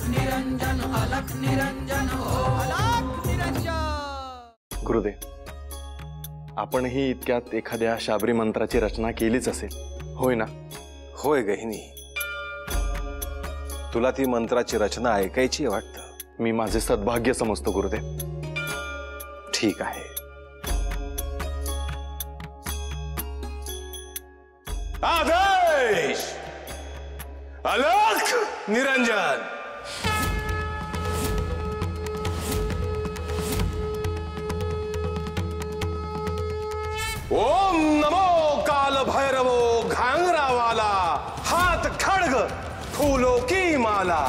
निरंजन अलख निरंजन अलख निरंजन। गुरुदेव, आपणही इतक्यात एखाद्या शाबरी मंत्राची रचना केलीच असेल, होय ना? होय गहिनी, तुला ती मंत्राची रचना ऐकायची वाटतं? मी माझे सद्भाग्य समजतो गुरुदेव। ठीक आहे। आदेश अलख निरंजन। ओम नमो काल भैरवो घांगरा वाला, हाथ खड़ग फूलों की माला,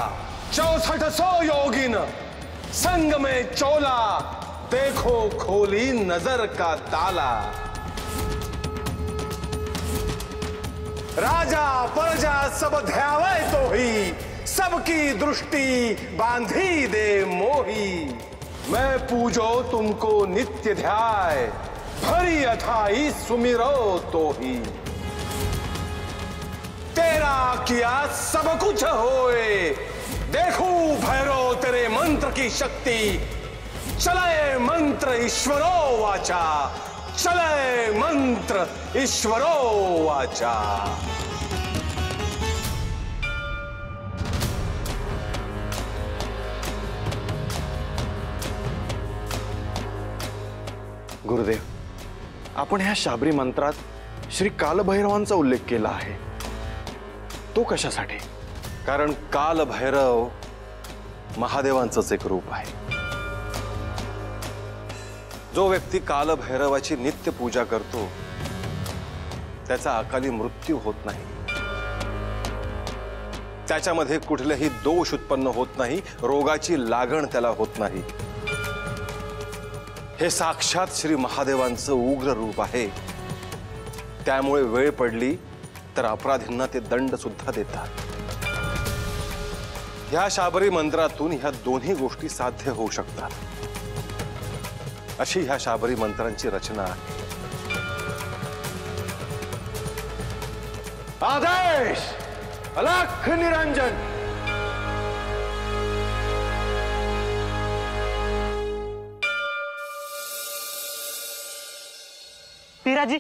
6400 योगिन संग में चोला, देखो खोली नजर का ताला। राजा प्रजा सब ध्यावे तो ही, सबकी दृष्टि बांधी दे मोही। मैं पूजो तुमको नित्य ध्याय, भरी अथाई सुमिरो तो ही। तेरा किया सब कुछ होए, देखो भैरव तेरे मंत्र की शक्ति। चले मंत्र ईश्वरो वाचा, चले मंत्र ईश्वरो वाचा। गुरुदेव, आपण ह्या शाबरी मंत्रात श्री कालभैरवांचा उल्लेख केला आहे, तो कशासाठी? कारण काल भैरव महादेवांचंच एक रूप आहे। जो व्यक्ती काल भैरवाची नित्य पूजा करतो त्याचा अकाली मृत्यू होत नाही, त्याच्यामध्ये कुठलेही दोष उत्पन्न होत नाही, रोगाची लागण त्याला होत नाही। हे साक्षात श्री महादेवांचं उग्र रूप आहे, त्यामुळे वेळ पडली तर अपराधींना ते दंड सुद्धा देतात। ह्या शाबरी मंत्रातून ह्या दोन्ही गोष्टी साध्य होऊ शकतात, अशी ह्या शाबरी मंत्रांची रचना आहे। आदेश अलख निरंजन। पिराजी,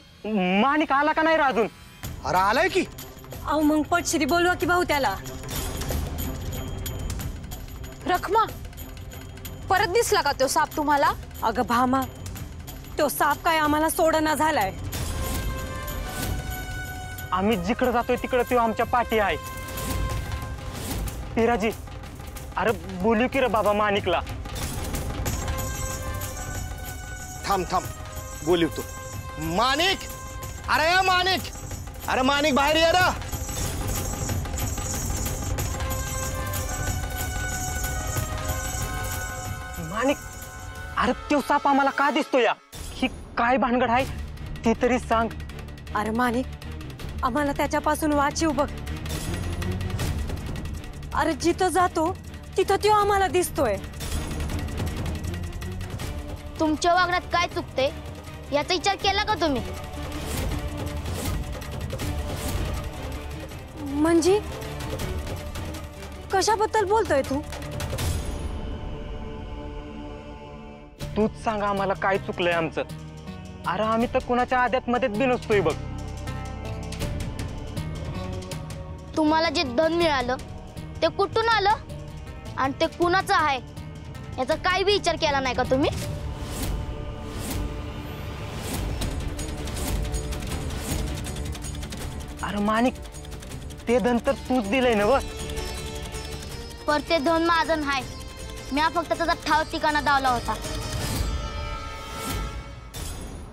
माणिक आला का नाही रे अजून? अरे आलाय की। अहो मग पटश्री बोलवा की भाऊ त्याला। रखमा, परत दिसला का तो साप तुम्हाला? अगं भामा, तो साप काय आम्हाला सोडना झालाय। आम्ही जिकडे जातोय तिकडे तो आमच्या पाठी आहे। पिराजी, अरे बोलू की रे बाबा माणिकला। थांब थांब, बोलू तो। माणिक, अरे या माणिक, अरे माणिक बाहेर ये रा। माणिक, अरे तो साप आम्हाला का दिसतो या? ही काय भानगड आहे ती तरी सांग। अरे माणिक, आम्हाला त्याच्यापासून वाचीव बघ। अरे जिथं जातो तिथं तो आम्हाला दिसतोय। तुमच्या वागण्यात काय चुकते याचा विचार केला का तुम्ही? म्हणजे कशाबद्दल बोलतोय तू? तूच सांग आम्हाला काय चुकलंय आमचं। अरे आम्ही तर कुणाच्या आद्यात मध्येच बी नसतोय बघ। तुम्हाला जे धन मिळालं ते कुठून आलं आणि ते कुणाचं आहे याचा काही बी विचार केला नाही का तुम्ही? अरे माणिक, ते धन तर तूच दिलंय ना व? पर ते धन माझं नाही, मी फक्त त्याचा ठाव ठिकाणा दावला होता।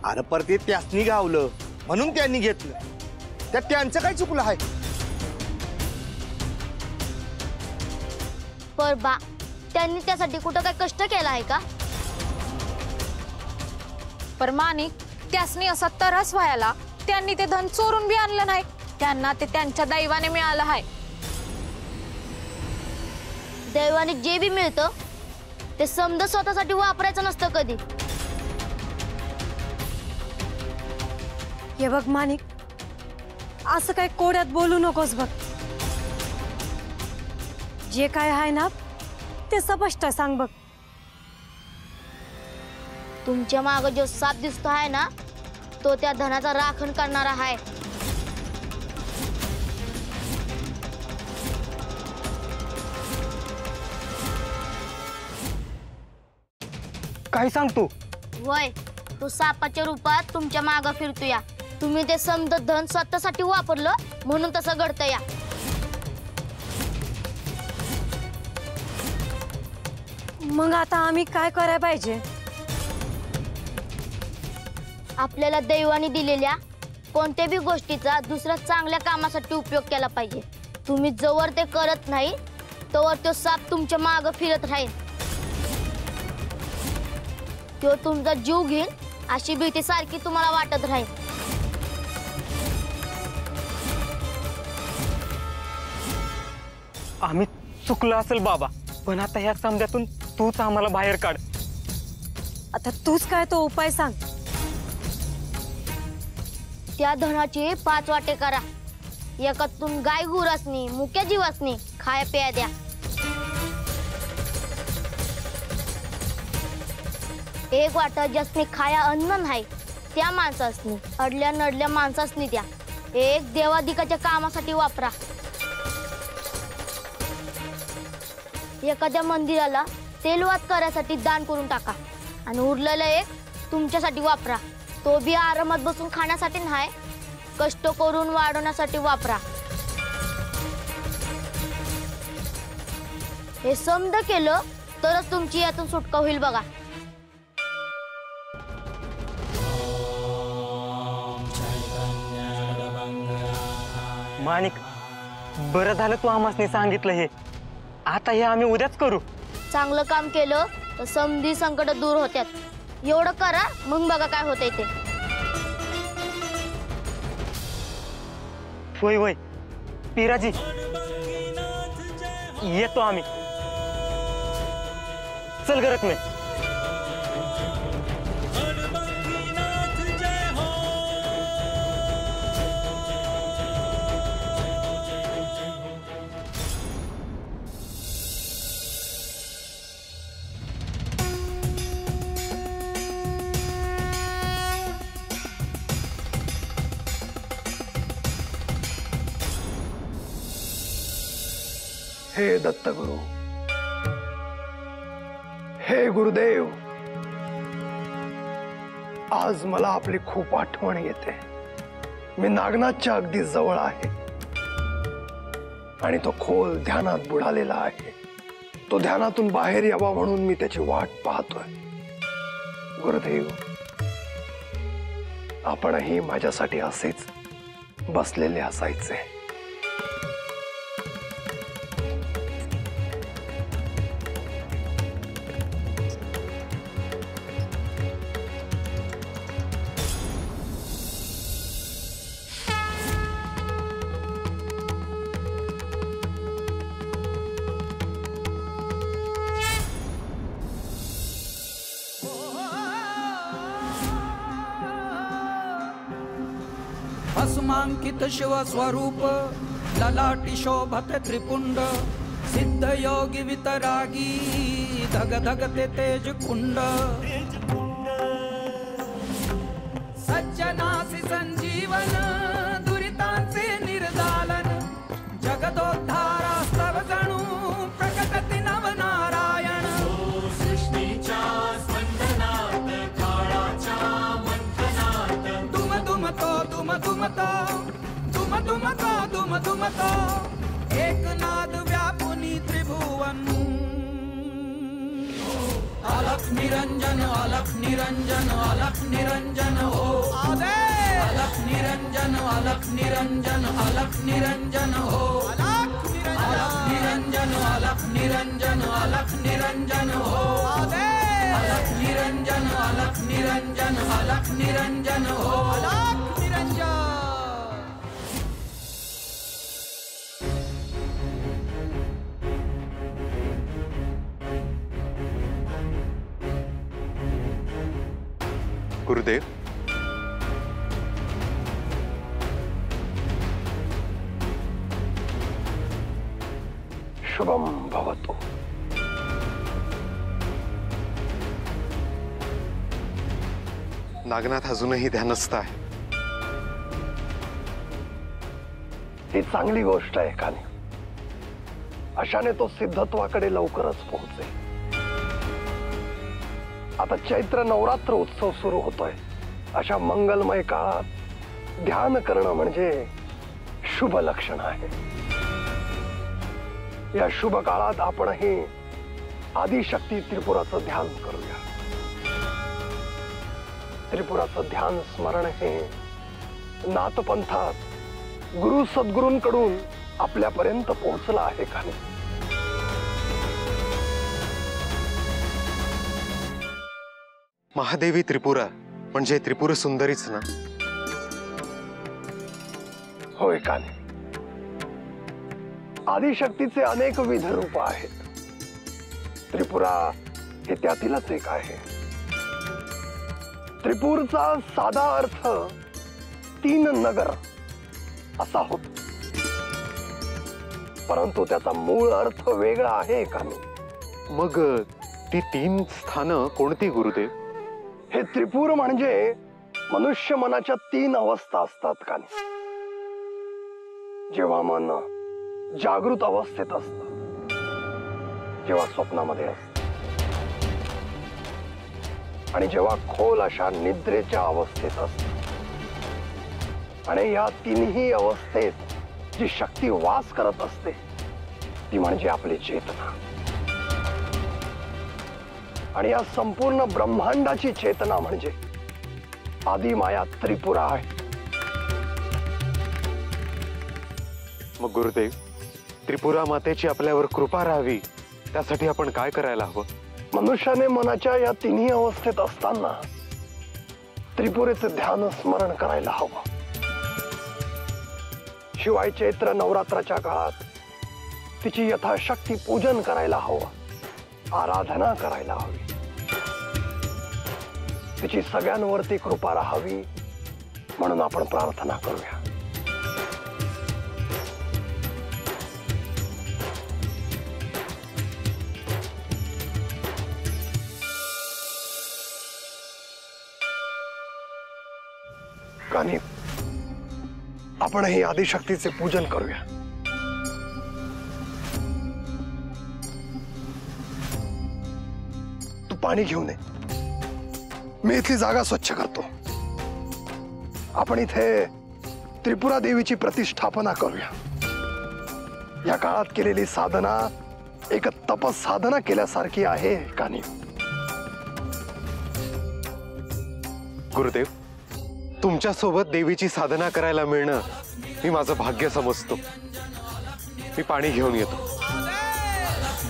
अरे पर ते त्यासनी गावलं म्हणून त्यांनी घेतलं, त्यात त्यांचं काय चुकलं आहे? पर बा, त्यांनी त्यासाठी कुठं काय कष्ट केला आहे का? पर माणिक, त्यासनी असा तरस व्हायला त्यांनी ते धन चोरून बी आणलं नाही, त्यांना ते त्यांच्या दैवाने मिळालं आहे। दैवाने जे बी मिळतं ते समजा स्वतःसाठी वापरायचं नसतं कधी। हे बघ माणिक, असं काय कोड्यात बोलू नकोस बघ। जे काय आहे ना ते स्पष्ट सांग बघ. तुमच्या माग जो साप दिसतो आहे ना, तो त्या धनाचा राखण करणारा आहे. काय सांगतो? वय, तो सापाच्या रूपात तुमच्या माग फिरतो या. तुम्ही ते समद धन स्वतःसाठी वापरलं म्हणून तसं घडतं या. मग आता आम्ही काय करायला पाहिजे? आपल्याला दैवाने दिलेल्या कोणत्या बी गोष्टीचा दुसऱ्या चांगल्या कामासाठी उपयोग केला पाहिजे. तुम्ही जवळ ते करत नाही तोवर तो साप तुमच्या माग फिरत राहील. तो तुमचा जीव घेईल अशी भीती सारखी तुम्हाला वाटत राहील. आम्ही चुकलो असेल बाबा, पण आता ह्या समजातून तूच आम्हाला बाहेर काढ. आता तूच काय तो उपाय सांग. त्या धनाचे 5 वाटे करा. एकातून गाय गुरासनी मुक्या जीवासनी खाया प्या द्या. एक वाटा ज्यासनी खाया अन्न नाही त्या माणसासनी, अडल्या नडल्या माणसासनी द्या. एक देवादिकाच्या कामासाठी वापरा. एखाद्या मंदिराला तेलवात करायसाठी दान करून टाका. आणि उरलेलं एक तुमच्यासाठी वापरा. तो बी आरामात बसून खाण्यासाठी नाही, कष्ट करून वाढवण्यासाठी वापरा. हे समज केलं तरच तुमची यातून सुटका होईल बघा. माणिक, बरं झालं तू आम्हाला सांगितलं हे. आता हे आम्ही उद्याच करू. चांगलं काम केलं तर समधी संकट दूर होत्यात. एवढं करा, मग बघा काय होतंय ते. होय होय पिराजी, येतो आम्ही. चल गरज नाही. हे दत्तगुरु, हे गुरुदेव, आज मला आपली खूप आठवण येते. मी नागनाथच्या अगदी जवळ आहे आणि तो खोल ध्यानात बुडालेला आहे. तो ध्यानातून बाहेर यावा म्हणून मी त्याची वाट पाहतोय. गुरुदेव, आपणही माझ्यासाठी असेच बसलेले असायचे. भस्मांकित शिव स्वरूप ललाटी शोभत त्रिपुंड सिद्ध योगी वितरागी धग धगते तेज कुंड सज्जनासी संजीवन दुरितांचे निर्दालन जगदोद्धारास्तव जणू प्रकटति नव नारायण सृष्टीच्या स्पंदनात काळाच्या मंथनात दुम दुम तो दुम दुम तो दुम दुम तो दुम दुम तो एकनाद व्यापुनी त्रिभुवन अलख निरंजन अलख निरंजन अलख निरंजन हो आदे अलख निरंजन अलख निरंजन अलख निरंजन हो अलख निरंजन अलख निरंजन अलख निरंजन हो आदे अलख निरंजन अलख निरंजन अलख निरंजन हो अलख निरंजन गुरुदेव, शुभम भवतु. लागण्यात अजूनही ध्यानस्थ आहे. ही चांगली गोष्ट आहे कानी. अशाने तो सिद्धत्वाकडे लवकरच पोहोचेल. आता चैत्र नवरात्र उत्सव सुरू होतोय. अशा मंगलमय काळात ध्यान करणं म्हणजे शुभ लक्षण आहे. या शुभ काळात आपणही आदिशक्ती त्रिपुराचं ध्यान करूया. त्रिपुराचं ध्यान स्मरण हे नाथपंथात गुरु सद्गुरूंकडून आपल्यापर्यंत पोहोचलं आहे का नाही? महादेवी त्रिपुरा म्हणजे त्रिपुर सुंदरीच ना? होय का नाही? आदिशक्तीचे अनेक विध रूप आहेत. त्रिपुरा हे त्यातीलच एक आहे. त्रिपुरचा साधा अर्थ 3 नगर असा होतो, परंतु त्याचा मूळ अर्थ वेगळा आहे का नाही? मग ती 3 स्थानं कोणती गुरुदेव? हे त्रिपुर म्हणजे मनुष्य मनाच्या 3 अवस्था असतात का नाही? जेव्हा मन जागृत अवस्थेत असत, जेव्हा स्वप्नामध्ये असत, आणि जेव्हा खोल अशा निद्रेच्या अवस्थेत असत. आणि या 3ही अवस्थेत जी शक्ती वास करत असते ती म्हणजे आपली चेतना. आणि या संपूर्ण ब्रह्मांडाची चेतना म्हणजे आदिमाया त्रिपुरा आहे. मग गुरुदेव, त्रिपुरा मातेची आपल्यावर कृपा राहावी त्यासाठी आपण काय करायला हवं? मनुष्याने मनाच्या या 3ही अवस्थेत असताना त्रिपुरेचे ध्यान स्मरण करायला हवं. शिवाय चैत्र नवरात्राच्या काळात तिची यथाशक्ती पूजन करायला हवं, आराधना करायला हवी. तिची सगळ्यांवरती कृपा राहावी म्हणून आपण प्रार्थना करूया. आणि आपणही आदिशक्तीचे पूजन करूया. तू पाणी घेऊन ये, मी इथली जागा स्वच्छ करतो. आपण इथे त्रिपुरा देवीची प्रतिष्ठापना करूया. या काळात केलेली साधना एक तपस साधना केल्यासारखी आहे का नाही? गुरुदेव, तुमच्या सोबत देवीची साधना करायला मिळणं मी माझं भाग्य समजतो. मी पाणी घेऊन येतो.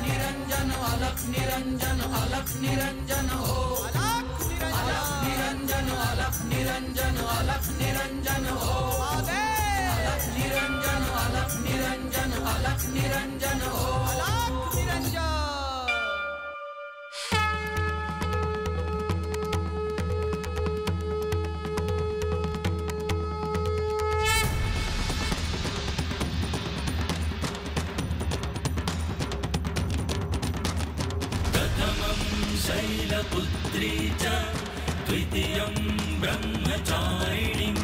निरंजन अलख निरंजन अलख निरंजन हो. अलख निरंजन अलख निरंजन अलख निरंजन हो. अलख निरंजन अलख निरंजन अलख निरंजन हो. अलख निरंजन. शैलपुत्री च द्वितीयं ब्रह्मचारिणीं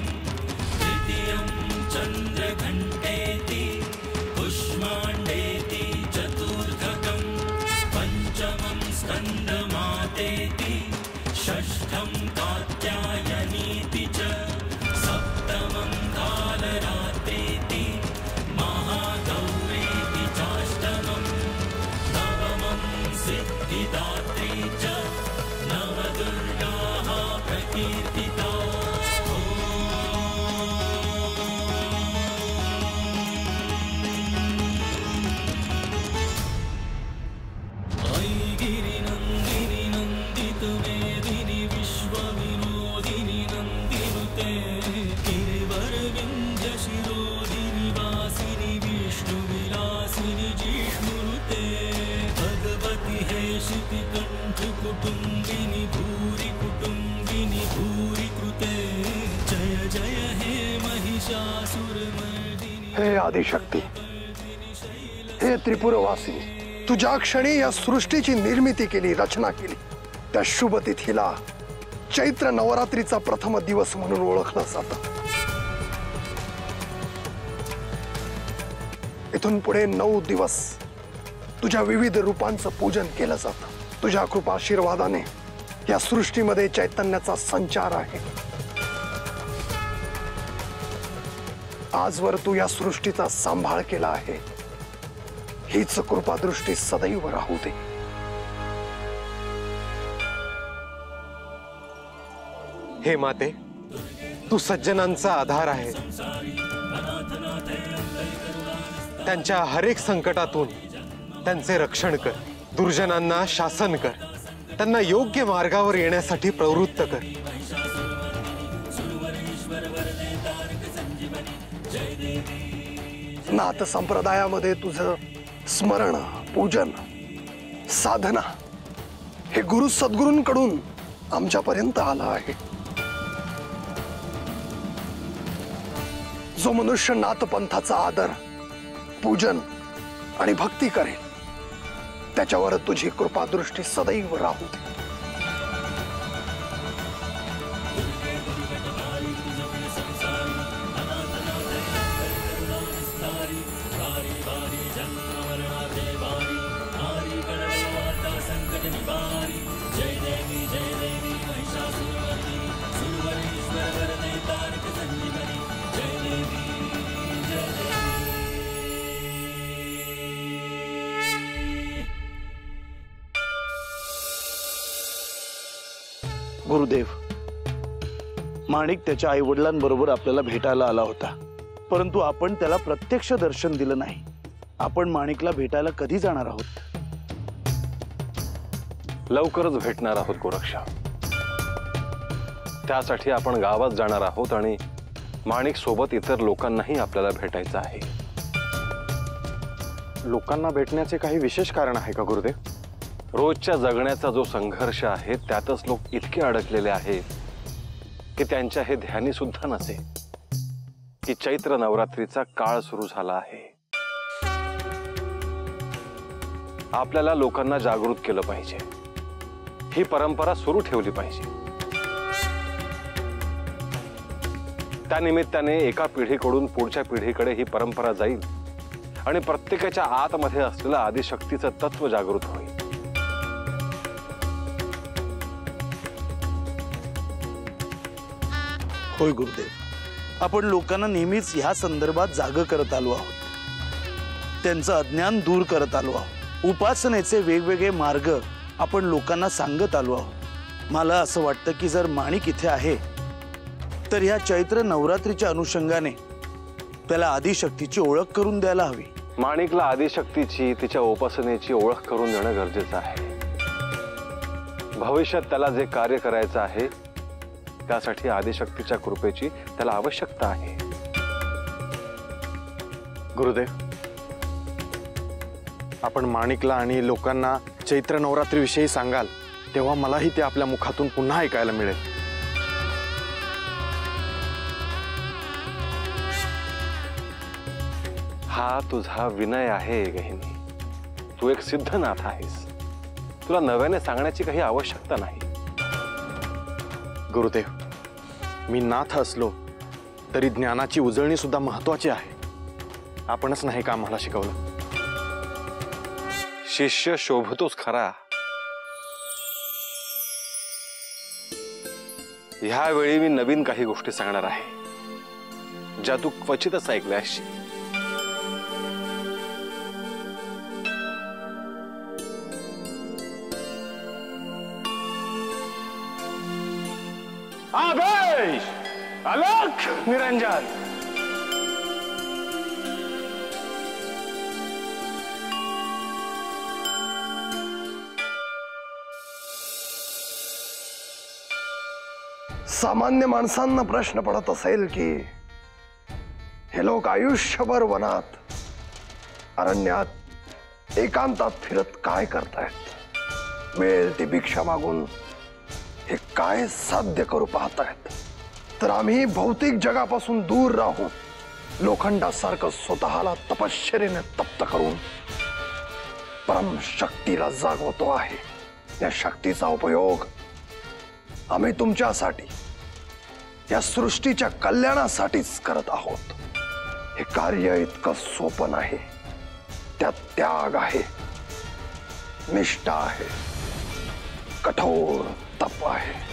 तृतीयं चन्द्रघण्टेति पुष्माण्डेति चतुर्थकं पञ्चमं स्कन्दमातेति षष्ठं कात्यायनीति च सप्तमं कालरात्रीति महागौरीति चाष्टमं नवमं सिद्धिदात्री च नवदुर्गाः प्रकीर्तिता. गिरिनन्दिनि नन्दितमेदिनि विश्वविनोदिनि नन्दिनुते गिरिवरविन्ध्यशिरोदिनि वासिनि विष्णुविलासिनि जिष्णुनुते भगवति हेशितिकण्ठकुटुम्बिनि भूरि कुटुम्बिनि भूरि कृते जय जय हे महिषासुरमर्दिनि. हे आदिशक्ती, हे त्रिपुरवासिनी, तुझ्या क्षणी या सृष्टीची निर्मिती केली, रचना केली, त्या शुभ तिथीला चैत्र नवरात्रीचा प्रथम दिवस म्हणून ओळखलं जातं। इथून पुढे 9 दिवस तुझ्या विविध रूपांचं पूजन केलं जातं। तुझ्या कृपा आशीर्वादाने या सृष्टीमध्ये चैतन्याचा संचार आहे। आजवर तू या सृष्टीचा सांभाळ केला आहे, हीच कृपादृष्टी सदैव राहू दे। हे माते, तू सज्जनांचा आधार आहे। त्यांच्या हर एक संकटातून त्यांचे रक्षण कर, दुर्जनांना शासन कर, त्यांना योग्य मार्गावर येण्यासाठी प्रवृत्त कर। नाथ संप्रदायामध्ये तुझं स्मरण, पूजन, साधना हे गुरु सद्गुरूंकडून आमच्यापर्यंत आलं आहे। जो मनुष्य नाथ पंथाचा आदर, पूजन आणि भक्ती करेल त्याच्यावर तुझी कृपादृष्टी सदैव राहू दे। गुरुदेव, माणिक त्याच्या आई वडिलांबरोबर आपल्याला भेटायला आला होता, परंतु आपण त्याला प्रत्यक्ष दर्शन दिलं नाही। आपण माणिकला भेटायला कधी जाणार आहोत? लवकरच भेटणार आहोत गोरक्षा। त्यासाठी आपण गावात जाणार आहोत आणि माणिक सोबत इतर लोकांनाही आपल्याला भेटायचं आहे। लोकांना भेटण्याचे काही विशेष कारण आहे का गुरुदेव? रोजच्या जगण्याचा जो संघर्ष आहे त्यातच लोक इतके अडकलेले आहेत की त्यांच्या हे ध्यानी सुद्धा नसे की चैत्र नवरात्रीचा काळ सुरू झाला आहे। आपल्याला लोकांना जागृत केलं पाहिजे, ही परंपरा सुरू ठेवली पाहिजे। त्या निमित्ताने एका पिढीकडून पुढच्या पिढीकडे ही परंपरा जाईल आणि प्रत्येकाच्या आतमध्ये असलेलं आदिशक्तीचं तत्व जागृत होईल। होय गुरुदेव, आपण लोकांना नेहमीच ह्या संदर्भात जाग करत आलो आहोत, त्यांचं अज्ञान दूर करत आलो आहोत, उपासनेचे वेगवेगळे मार्ग आपण लोकांना सांगत आलो आहोत। मला असं वाटतं की जर माणिक इथे आहे तर ह्या चैत्र नवरात्रीच्या अनुषंगाने त्याला आदिशक्तीची ओळख करून द्यायला हवी। माणिकला आदिशक्तीची, तिच्या उपासनेची ओळख करून देणं गरजेचं आहे। भविष्यात त्याला जे कार्य करायचं आहे त्यासाठी आदिशक्तीच्या कृपेची त्याला आवश्यकता आहे। गुरुदेव, आपण माणिकला आणि लोकांना चैत्र नवरात्रीविषयी सांगाल तेव्हा मलाही ते आपल्या मुखातून पुन्हा ऐकायला मिळेल। हा तुझा विनय आहे गहिनी। तू एक सिद्धनाथ आहेस, तुला नव्याने सांगण्याची काही आवश्यकता नाही। गुरुदेव, मी नाथ असलो तरी ज्ञानाची उजळणी सुद्धा महत्वाची आहे। आपणच नाही का आम्हाला शिकवलं? शिष्य शोभतोच खरा। ह्यावेळी मी नवीन काही गोष्टी सांगणार आहे ज्या तू क्वचितच ऐकल्या असशील। आदेश, अलख निरंजन। सामान्य माणसांना प्रश्न पडत असेल की हे लोक आयुष्यभर वनात, अरण्यात, एकांतात फिरत काय करतायत? मिळेल ती भिक्षा मागून हे काय साध्य करू पाहतायत? तर आम्ही भौतिक जगापासून दूर राहून लोखंडासारखं स्वतःला तपश्चर्येने तप्त करून परम शक्तीला जागवतो आहे। या शक्तीचा उपयोग आम्ही तुमच्यासाठी, या सृष्टीच्या कल्याणासाठीच करत आहोत. हे कार्य इतकं सोपं नाही. त्यात त्याग आहे, निष्ठा आहे, कठोर तप आहे.